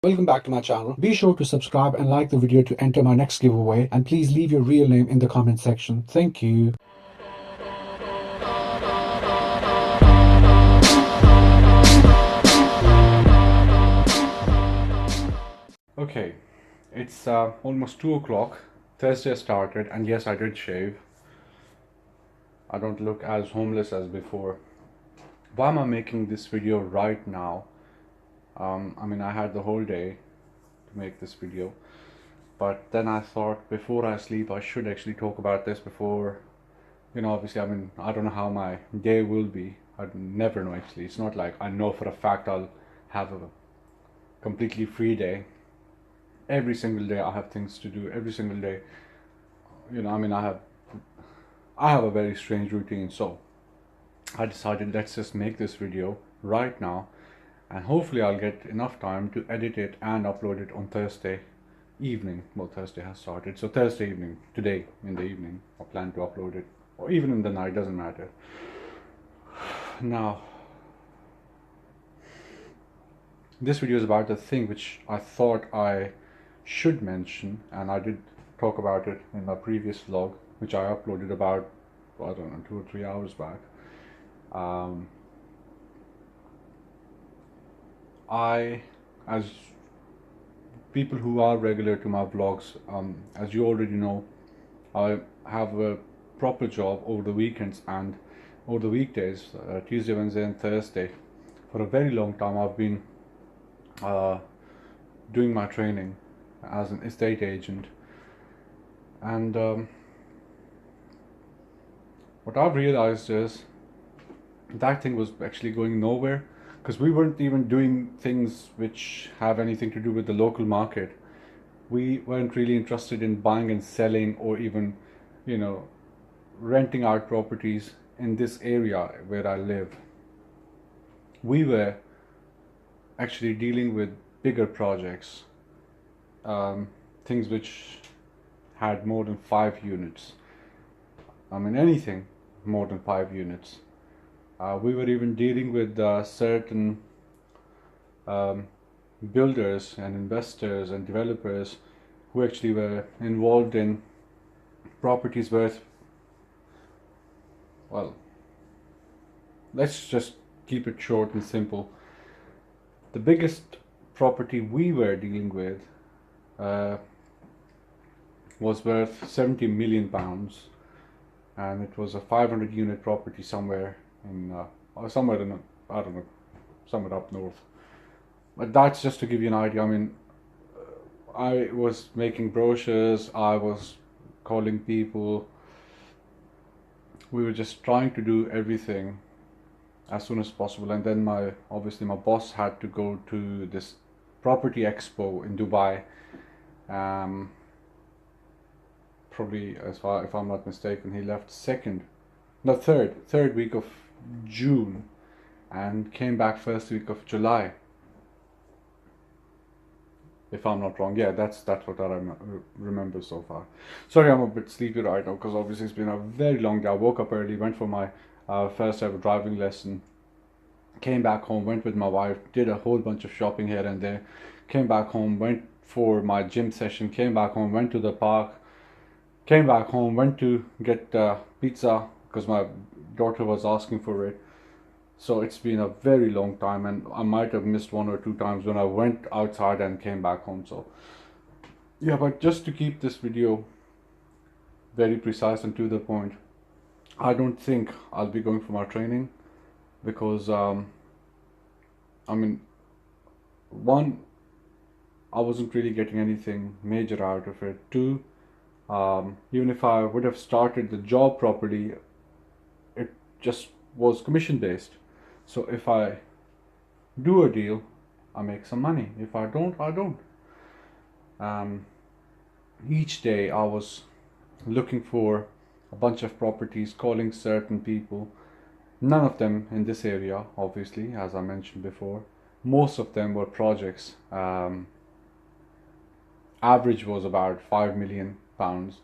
Welcome back to my channel. Be sure to subscribe and like the video to enter my next giveaway, and please leave your real name in the comment section. Thank you. Okay, it's almost 2 o'clock. Thursday started, and yes, I did shave. I don't look as homeless as before. Why am I making this video right now? I had the whole day to make this video, but then I thought before I sleep I should actually talk about this before, obviously, I don't know how my day will be. I never know actually. It's not like I know for a fact I'll have a completely free day. Every single day I have things to do. Every single day, I have a very strange routine. So I decided, let's just make this video right now, and hopefully I'll get enough time to edit it and upload it on Thursday evening. Well, Thursday has started, so Thursday evening, today in the evening, I plan to upload it, or even in the night, doesn't matter. Now, this video is about the thing which I thought I should mention, and I did talk about it in my previous vlog, which I uploaded about, I don't know, 2 or 3 hours back. As people who are regular to my vlogs, as you already know, I have a proper job over the weekends and over the weekdays, Tuesday, Wednesday and Thursday. For a very long time I've been doing my training as an estate agent, and what I've realized is that thing was actually going nowhere, because we weren't even doing things which have anything to do with the local market. We weren't really interested in buying and selling, or even, renting out properties in this area where I live. We were actually dealing with bigger projects, things which had more than 5 units. Anything more than 5 units. We were even dealing with certain builders and investors and developers who actually were involved in properties worth, well, let's just keep it short and simple. The biggest property we were dealing with was worth 70 million pounds, and it was a 500 unit property somewhere in somewhere up north. But that's just to give you an idea. I was making brochures, I was calling people. We were just trying to do everything as soon as possible, and then obviously my boss had to go to this property expo in Dubai, probably, if I'm not mistaken, he left third week of June and came back first week of July, if I'm not wrong. Yeah, that's what I remember so far. Sorry, I'm a bit sleepy right now, because obviously it's been a very long day. I woke up early, went for my first ever driving lesson, came back home, went with my wife, did a whole bunch of shopping here and there, came back home, went for my gym session, came back home, went to the park, came back home, went to get pizza because my daughter was asking for it. So it's been a very long time, and I might have missed 1 or 2 times when I went outside and came back home. So yeah, but just to keep this video very precise and to the point, I don't think I'll be going for my training, because one, I wasn't really getting anything major out of it. Two, even if I would have started the job properly, it just was commission based. So if I do a deal, I make some money. If I don't, I don't. Each day I was looking for a bunch of properties, calling certain people. None of them in this area, obviously, as I mentioned before. Most of them were projects. Average was about 5 million pounds.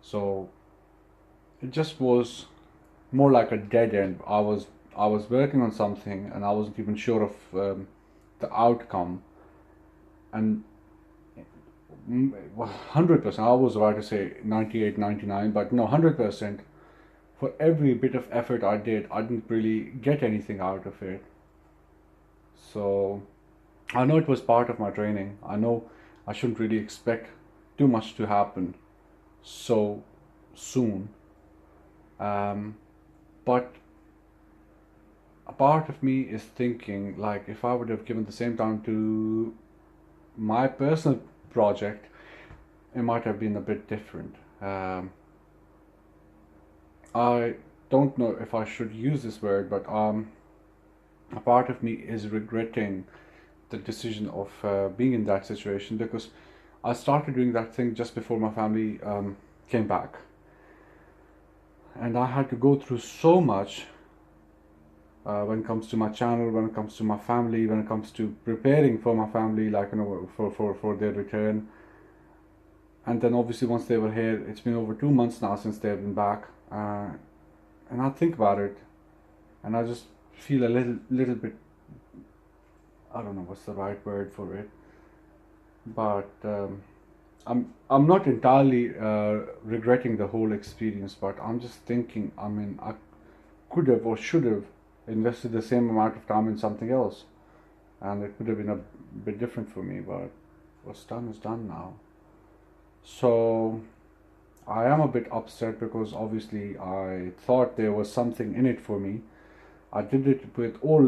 So it just was more like a dead end. I was working on something and I wasn't even sure of the outcome, And 100%, I was about to say 98, 99, but no, 100%. For every bit of effort I did, I didn't really get anything out of it. So I know it was part of my training. I know I shouldn't really expect too much to happen so soon. But a part of me is thinking, like, if I would have given the same time to my personal project, it might have been a bit different. I don't know if I should use this word, but a part of me is regretting the decision of being in that situation, because I started doing that thing just before my family came back, and I had to go through so much when it comes to my channel, when it comes to my family, when it comes to preparing for my family, like, you know, for their return. And then obviously once they were here, it's been over 2 months now since they've been back, and I think about it, and I just feel a little bit, I don't know what's the right word for it, but I'm not entirely regretting the whole experience, but I'm just thinking, I mean, I could have or should have invested the same amount of time in something else, and it could have been a bit different for me, but what's done is done now. So I am a bit upset, because obviously I thought there was something in it for me. I did it with all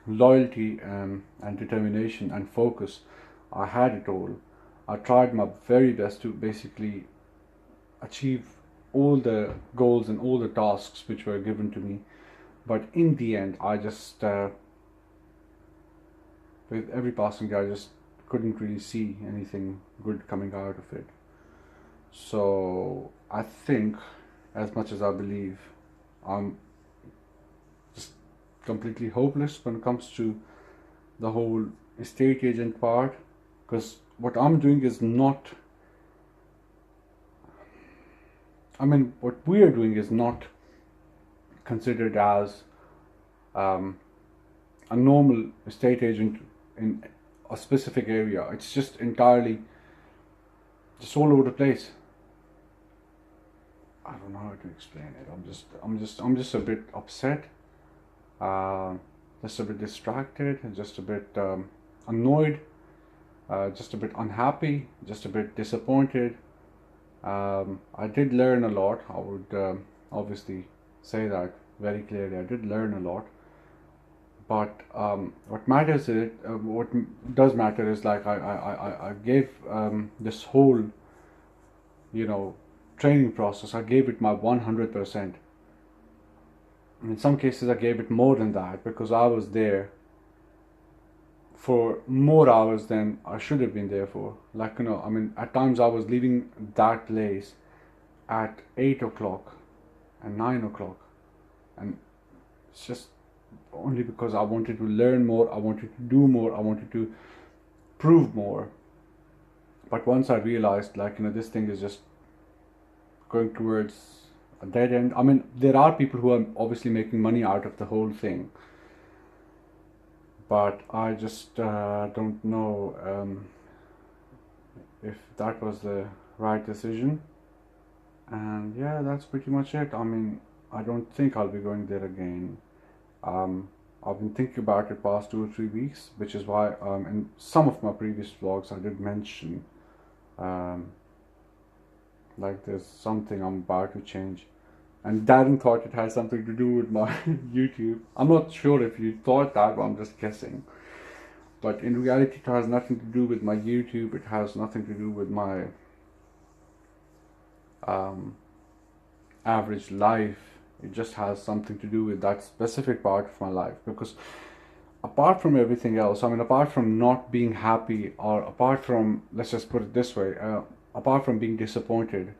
loyalty and determination and focus. I had it all. I tried my very best to basically achieve all the goals and all the tasks which were given to me. But in the end, I just, with every passing day, I just couldn't really see anything good coming out of it. So I think, as much as I believe, I'm just completely hopeless when it comes to the whole estate agent part, because what I'm doing is not, I mean, what we are doing is not considered as a normal estate agent in a specific area. It's just entirely just all over the place. I don't know how to explain it. I'm just a bit upset, just a bit distracted, and just a bit annoyed, just a bit unhappy, just a bit disappointed. I did learn a lot. I would obviously say that very clearly. I did learn a lot, but what matters is what does matter is, like, I gave this whole, you know, training process, I gave it my 100%. In some cases I gave it more than that, because I was there for more hours than I should have been there for. Like, you know, I mean, at times I was leaving that place at 8 o'clock and 9 o'clock, and it's just only because I wanted to learn more, I wanted to do more, I wanted to prove more. But once I realized, like, you know, this thing is just going towards a dead end. I mean, there are people who are obviously making money out of the whole thing, but I just don't know if that was the right decision. And yeah, that's pretty much it. I mean, I don't think I'll be going there again. I've been thinking about it past 2 or 3 weeks, which is why in some of my previous vlogs I did mention like there's something I'm about to change. And Darren thought it has something to do with my YouTube. I'm not sure if you thought that, but I'm just guessing. But in reality, it has nothing to do with my YouTube. It has nothing to do with my average life. It just has something to do with that specific part of my life. Because apart from everything else, I mean, apart from not being happy, or apart from, let's just put it this way, apart from being disappointed,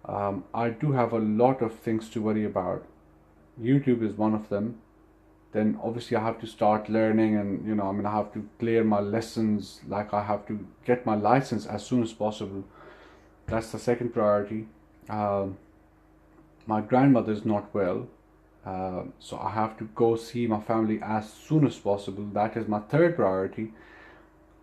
I do have a lot of things to worry about. YouTube is one of them. Then obviously I have to start learning, and, you know, I mean, I have to clear my lessons, like I have to get my license as soon as possible. That's the second priority. My grandmother is not well, so I have to go see my family as soon as possible. That is my third priority.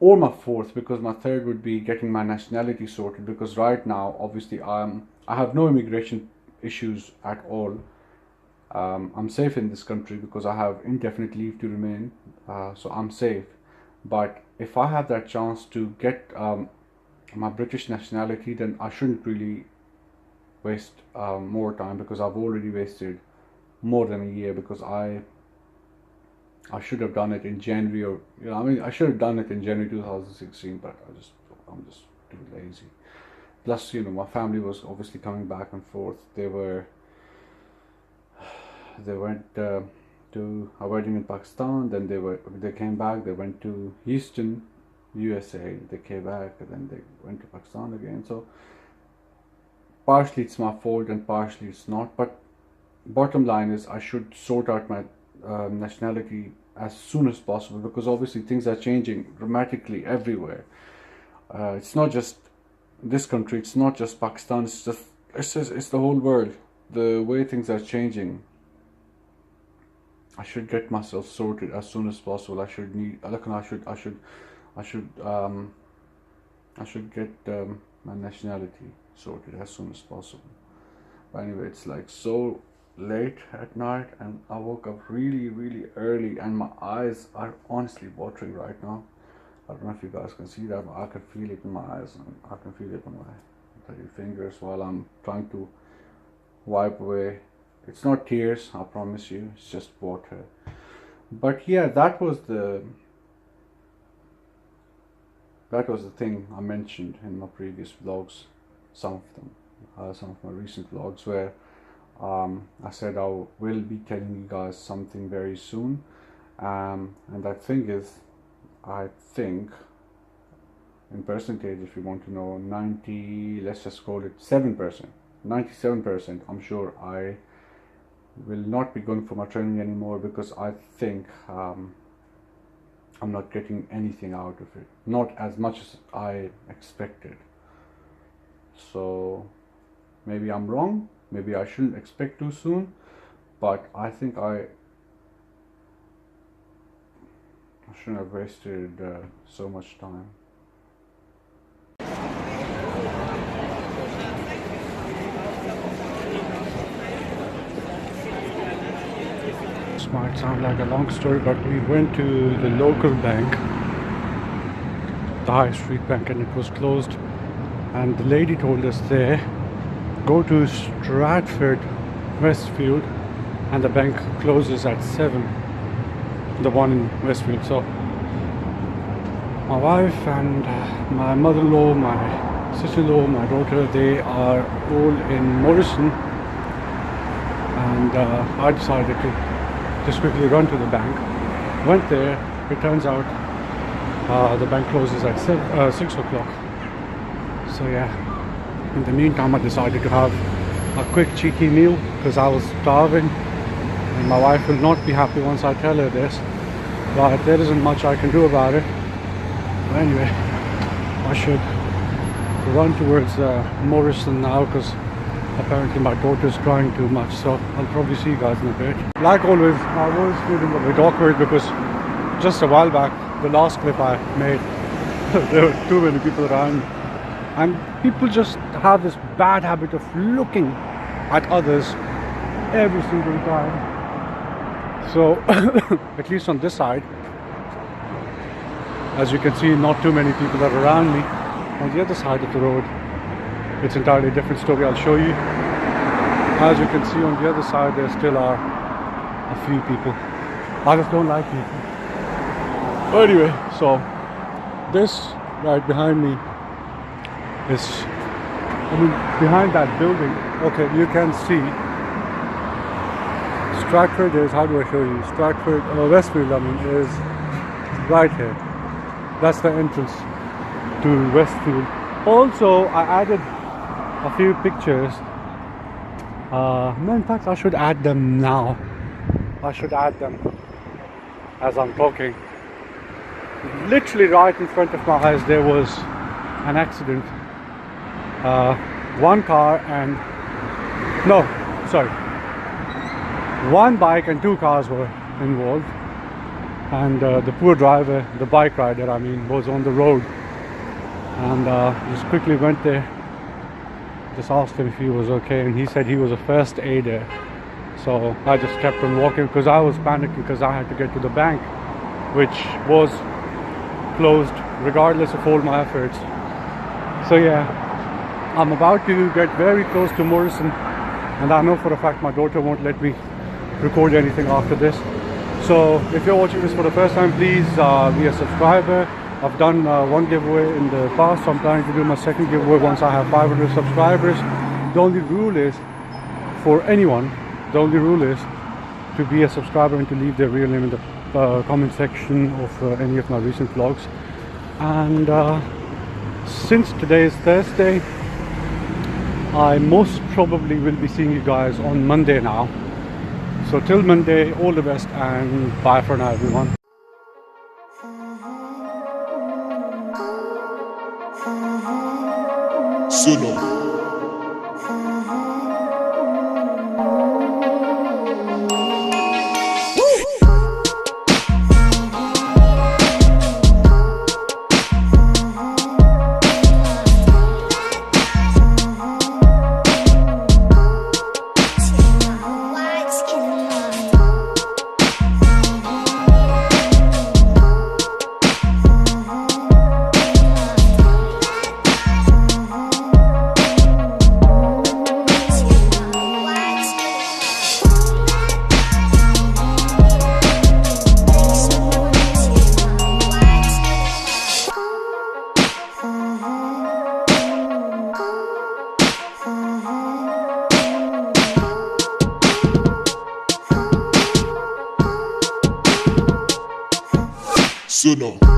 or my fourth, because my third would be getting my nationality sorted, because right now obviously I have no immigration issues at all. I'm safe in this country because I have indefinite leave to remain, so I'm safe. But if I have that chance to get my British nationality, then I shouldn't really waste more time, because I've already wasted more than a year, because I should have done it in January, or I should have done it in January 2016, but I'm just too lazy. Plus, my family was obviously coming back and forth. They went to a wedding in Pakistan, then they came back. They went to Houston, USA. They came back, and then they went to Pakistan again. So partially it's my fault and partially it's not. But bottom line is, I should sort out my nationality as soon as possible, because obviously things are changing dramatically everywhere. It's not just this country, it's not just Pakistan, it's the whole world. The way things are changing, I should get myself sorted as soon as possible. I should get my nationality sorted as soon as possible. But anyway, it's like so late at night, and I woke up really early, and my eyes are honestly watering right now. I don't know if you guys can see that, but I can feel it in my eyes, and I can feel it on my dirty fingers while I'm trying to wipe away. It's not tears, I promise you, it's just water. But yeah, that was the thing I mentioned in my previous vlogs, some of them, some of my recent vlogs, where I said I will be telling you guys something very soon, and that thing is, I think, in percentage, if you want to know, let's just call it 7%, 97%, I'm sure I will not be going for my training anymore, because I think I'm not getting anything out of it, not as much as I expected. So maybe I'm wrong, maybe I shouldn't expect too soon, but I think I shouldn't have wasted so much time. This might sound like a long story, but we went to the local bank, the High Street Bank, and it was closed. And the lady told us there, go to Stratford Westfield, and the bank closes at 7, the one in Westfield. So my wife and my mother-in-law, my sister-in-law, my daughter, they are all in Morrison, and I decided to just quickly run to the bank. Went there. It turns out the bank closes at 6 o'clock. So yeah, in the meantime I decided to have a quick cheeky meal, because I was starving, and my wife will not be happy once I tell her this, but there isn't much I can do about it. But anyway, I should run towards Morrison now, because apparently my daughter's crying too much, so I'll probably see you guys in a bit. Like always, I was feeling a bit awkward, because just a while back, the last clip I made, there were too many people around, and people just have this bad habit of looking at others every single time. So at least on this side, as you can see, not too many people are around me. On the other side of the road, it's entirely different story. I'll show you. As you can see, on the other side there still are a few people. I just don't like people. But anyway, so this right behind me is, behind that building, okay, you can see Stratford is, how do I show you? Stratford, Westfield, is right here. That's the entrance to Westfield. Also, I added a few pictures. No, in fact, I should add them now. I should add them as I'm talking. Literally right in front of my eyes, there was an accident. One bike and 2 cars were involved. and the poor driver, the bike rider I mean, was on the road, and just quickly went there, just asked him if he was okay, and he said he was a first aider. So I just kept on walking because I was panicking because I had to get to the bank, which was closed regardless of all my efforts. So yeah, I'm about to get very close to Morrison, and I know for a fact my daughter won't let me record anything after this. So if you're watching this for the first time, please be a subscriber. I've done one giveaway in the past, so I'm planning to do my second giveaway once I have 500 subscribers. The only rule is, for anyone, the only rule is to be a subscriber and to leave their real name in the comment section of any of my recent vlogs. And since today is Thursday, I most probably will be seeing you guys on Monday now. So till Monday, all the best and bye for now, everyone. Suno. Suno.